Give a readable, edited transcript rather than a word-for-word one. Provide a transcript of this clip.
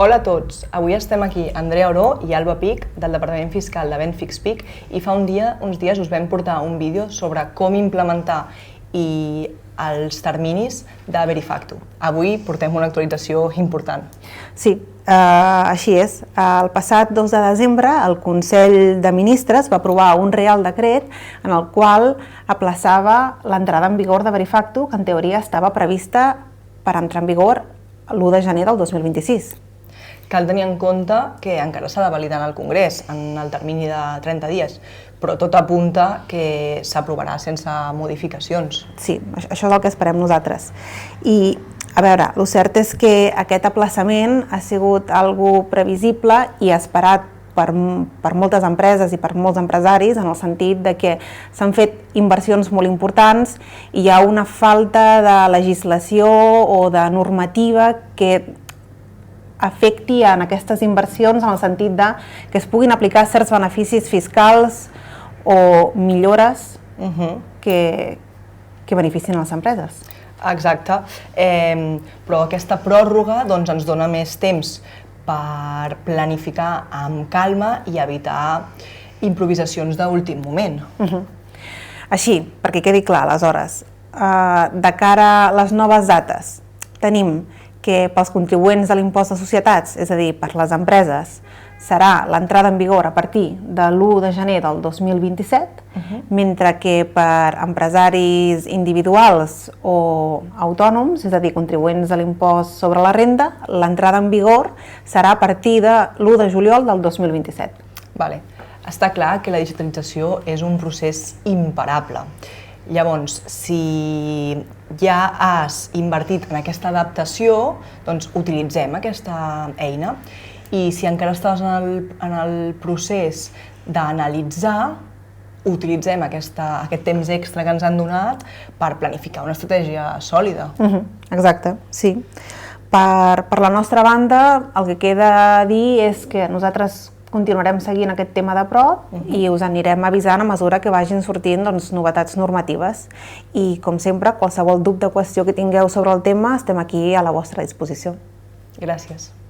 Hola a tots, avui estem aquí Andrea Oró i Alba Pic del Departament Fiscal de Benfix PIC i fa uns dies us vam portar un vídeo sobre com implementar els terminis de Verifactu. Avui portem una actualització important. Sí, així és. El passat 2 de desembre el Consell de Ministres va aprovar un Reial Decret en el qual aplaçava l'entrada en vigor de Verifactu, que en teoria estava prevista per entrar en vigor l'1 de gener del 2026. Cal tenir en compte que encara s'ha de validar en el Congrés en el termini de 30 dies, però tot apunta que s'aprovarà sense modificacions. Sí, això és el que esperem nosaltres. I, a veure, el cert és que aquest aplaçament ha sigut algo previsible i esperat per moltes empreses i per molts empresaris, en el sentit de que s'han fet inversions molt importants i hi ha una falta de legislació o de normativa que afecti en aquestes inversions en el sentit de que es puguin aplicar certs beneficis fiscals o millores que beneficien a les empreses. Exacte, però aquesta pròrroga ens dona més temps per planificar amb calma i evitar improvisacions d'últim moment. Així, perquè quedi clar, aleshores, de cara a les noves dates, tenim que pels contribuents de l'impost de societats, és a dir, per les empreses, serà l'entrada en vigor a partir de l'1 de gener del 2027, mentre que per empresaris individuals o autònoms, és a dir, contribuents de l'impost sobre la renda, l'entrada en vigor serà a partir de l'1 de juliol del 2027. Vale. Està clar que la digitalització és un procés imparable. Llavors, si ja has invertit en aquesta adaptació, doncs utilitzem aquesta eina. I si encara estàs en el procés d'analitzar, utilitzem aquest temps extra que ens han donat per planificar una estratègia sòlida. Exacte, sí. Per la nostra banda, el que queda dir és que nosaltres continuarem seguint aquest tema de prop i us anirem avisant a mesura que vagin sortint novetats normatives. I, com sempre, qualsevol dubte o qüestió que tingueu sobre el tema, estem aquí a la vostra disposició. Gràcies.